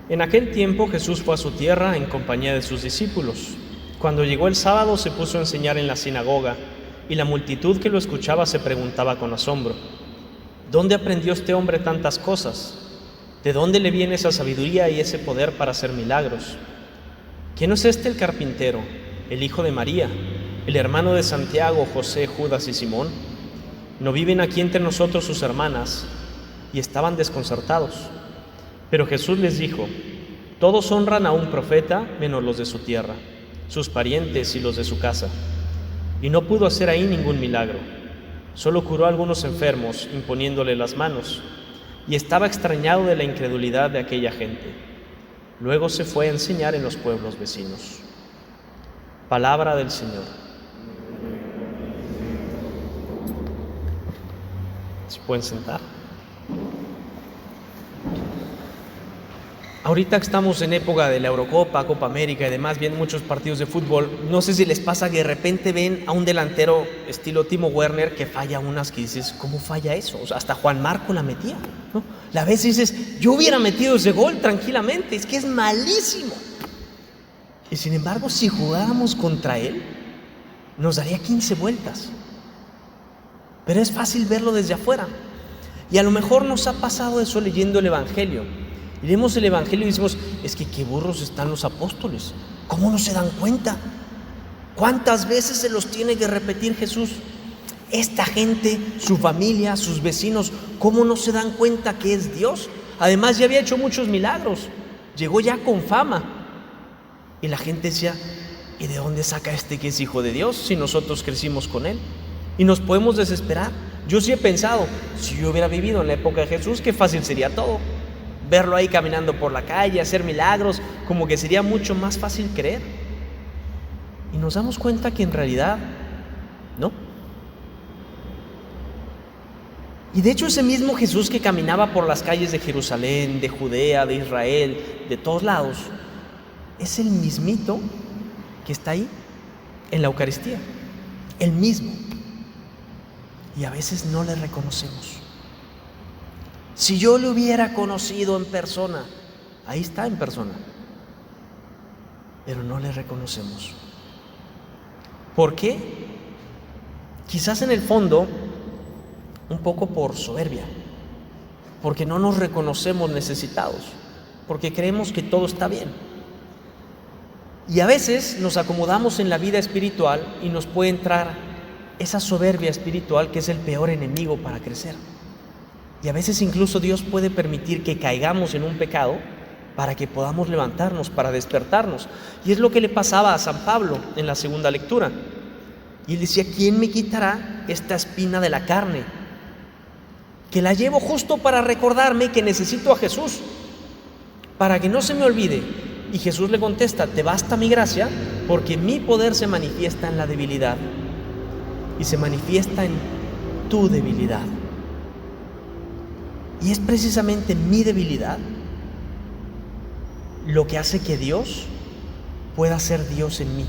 En aquel tiempo Jesús fue a su tierra en compañía de sus discípulos. Cuando llegó el sábado se puso a enseñar en la sinagoga, y la multitud que lo escuchaba se preguntaba con asombro: ¿dónde aprendió este hombre tantas cosas? ¿De dónde le viene esa sabiduría y ese poder para hacer milagros? ¿Quién no es este el carpintero, el hijo de María, el hermano de Santiago, José, Judas y Simón? ¿No viven aquí entre nosotros sus hermanas? Y estaban desconcertados. Pero Jesús les dijo: todos honran a un profeta menos los de su tierra, sus parientes y los de su casa. Y no pudo hacer ahí ningún milagro. Solo curó a algunos enfermos imponiéndole las manos, y estaba extrañado de la incredulidad de aquella gente. Luego se fue a enseñar en los pueblos vecinos. Palabra del Señor. ¿Se pueden sentar? Ahorita que estamos en época de la Eurocopa, Copa América y demás, vienen muchos partidos de fútbol. No sé si les pasa que de repente ven a un delantero estilo Timo Werner que falla unas que dices: ¿cómo falla eso? O sea, hasta Juan Marco la metía, ¿no? La vez dices: yo hubiera metido ese gol tranquilamente, es que es malísimo. Y sin embargo, si jugáramos contra él, nos daría 15 vueltas. Pero es fácil verlo desde afuera. Y a lo mejor nos ha pasado eso leyendo el Evangelio. Y leemos el Evangelio y decimos: es que qué burros están los apóstoles, ¿cómo no se dan cuenta? ¿Cuántas veces se los tiene que repetir Jesús? Esta gente, su familia, sus vecinos, ¿cómo no se dan cuenta que es Dios? Además ya había hecho muchos milagros, llegó ya con fama. Y la gente decía: ¿y de dónde saca este que es hijo de Dios si nosotros crecimos con él? Y nos podemos desesperar. Yo sí he pensado, si yo hubiera vivido en la época de Jesús, qué fácil sería todo. Verlo ahí caminando por la calle, hacer milagros, como que sería mucho más fácil creer. Y nos damos cuenta que en realidad no. Y de hecho ese mismo Jesús que caminaba por las calles de Jerusalén, de Judea, de Israel, de todos lados, es el mismito que está ahí en la Eucaristía, el mismo. Y a veces no le reconocemos. Si yo lo hubiera conocido en persona, ahí está en persona, pero no le reconocemos. ¿Por qué? Quizás en el fondo un poco por soberbia, porque no nos reconocemos necesitados, porque creemos que todo está bien. Y a veces nos acomodamos en la vida espiritual y nos puede entrar esa soberbia espiritual que es el peor enemigo para crecer. Y a veces incluso Dios puede permitir que caigamos en un pecado para que podamos levantarnos, para despertarnos. Y es lo que le pasaba a San Pablo en la segunda lectura. Y él decía: ¿quién me quitará esta espina de la carne? Que la llevo justo para recordarme que necesito a Jesús, para que no se me olvide. Y Jesús le contesta: te basta mi gracia, porque mi poder se manifiesta en la debilidad. Y se manifiesta en tu debilidad. Y es precisamente mi debilidad lo que hace que Dios pueda ser Dios en mí.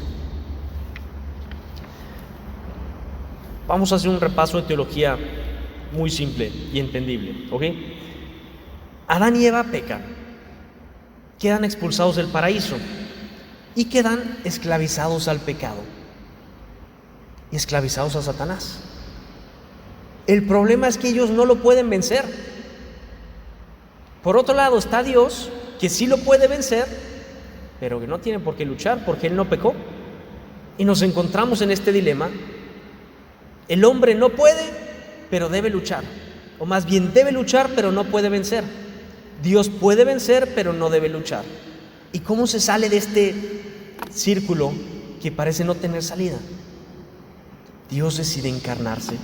Vamos a hacer un repaso de teología muy simple y entendible, ¿ok? Adán y Eva pecan, quedan expulsados del paraíso y quedan esclavizados al pecado y esclavizados a Satanás. El problema es que ellos no lo pueden vencer. Por otro lado está Dios, que sí lo puede vencer, pero que no tiene por qué luchar, porque Él no pecó. Y nos encontramos en este dilema. El hombre no puede, pero debe luchar. O más bien debe luchar, pero no puede vencer. Dios puede vencer, pero no debe luchar. ¿Y cómo se sale de este círculo que parece no tener salida? Dios decide encarnarse.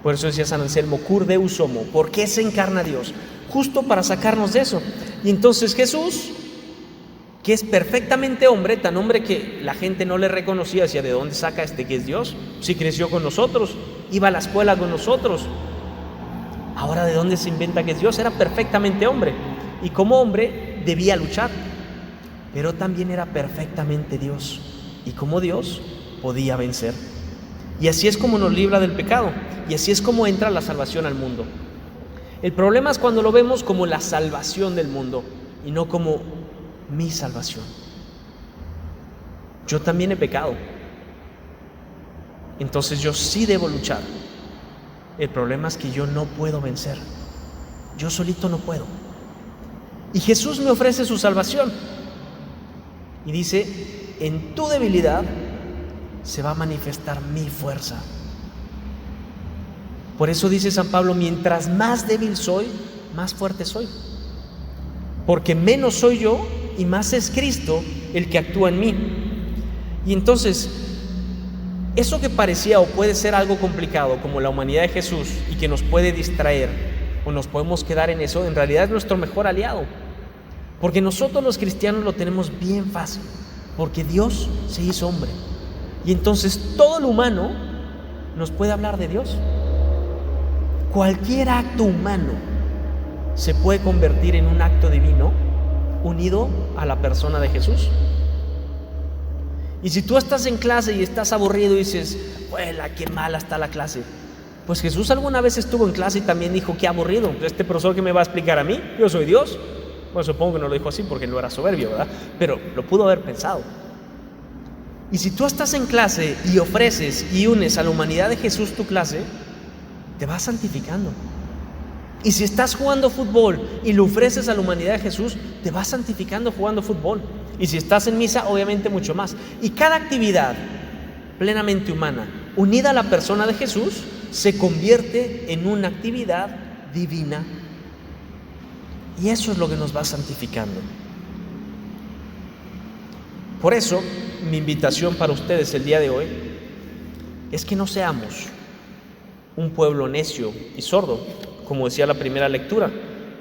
Por eso decía San Anselmo: cur Deus homo. ¿Por qué se encarna Dios? Justo para sacarnos de eso. Y entonces Jesús, que es perfectamente hombre, tan hombre que la gente no le reconocía, decía: ¿de dónde saca este que es Dios? Si creció con nosotros, iba a la escuela con nosotros. Ahora, ¿de dónde se inventa que es Dios? Era perfectamente hombre. Y como hombre debía luchar, pero también era perfectamente Dios. Y como Dios podía vencer. Y así es como nos libra del pecado. Y así es como entra la salvación al mundo. El problema es cuando lo vemos como la salvación del mundo y no como mi salvación. Yo también he pecado. Entonces yo sí debo luchar. El problema es que yo no puedo vencer. Yo solito no puedo. Y Jesús me ofrece su salvación. Y dice, en tu debilidad se va a manifestar mi fuerza. Por eso dice San Pablo, mientras más débil soy, más fuerte soy. Porque menos soy yo y más es Cristo el que actúa en mí. Y entonces, eso que parecía o puede ser algo complicado, como la humanidad de Jesús, y que nos puede distraer o nos podemos quedar en eso, en realidad es nuestro mejor aliado. Porque nosotros los cristianos lo tenemos bien fácil, porque Dios se hizo hombre. Y entonces todo lo humano nos puede hablar de Dios. Cualquier acto humano se puede convertir en un acto divino unido a la persona de Jesús. Y si tú estás en clase y estás aburrido y dices, ¡huela, qué mala está la clase! Pues Jesús alguna vez estuvo en clase y también dijo, ¡qué aburrido! ¿Este profesor qué me va a explicar a mí? Yo soy Dios. Bueno, supongo que no lo dijo así porque no era soberbio, ¿verdad? Pero lo pudo haber pensado. Y si tú estás en clase y ofreces y unes a la humanidad de Jesús tu clase, te vas santificando. Y si estás jugando fútbol y lo ofreces a la humanidad de Jesús, te vas santificando jugando fútbol. Y si estás en misa, obviamente mucho más. Y cada actividad plenamente humana, unida a la persona de Jesús, se convierte en una actividad divina. Y eso es lo que nos va santificando. Por eso, mi invitación para ustedes el día de hoy es que no seamos un pueblo necio y sordo, como decía la primera lectura,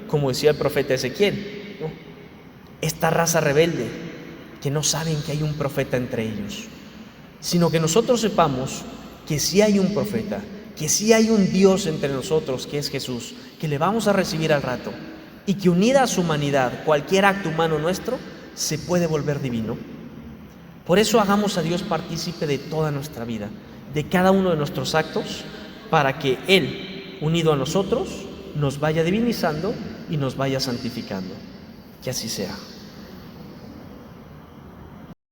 como decía el profeta Ezequiel, ¿no? Esta raza rebelde que no saben que hay un profeta entre ellos, sino que nosotros sepamos que sí hay un profeta, que sí hay un Dios entre nosotros, que es Jesús, que le vamos a recibir al rato, y que unida a su humanidad, cualquier acto humano nuestro se puede volver divino. Por eso hagamos a Dios partícipe de toda nuestra vida, de cada uno de nuestros actos, para que Él, unido a nosotros, nos vaya divinizando y nos vaya santificando. Que así sea.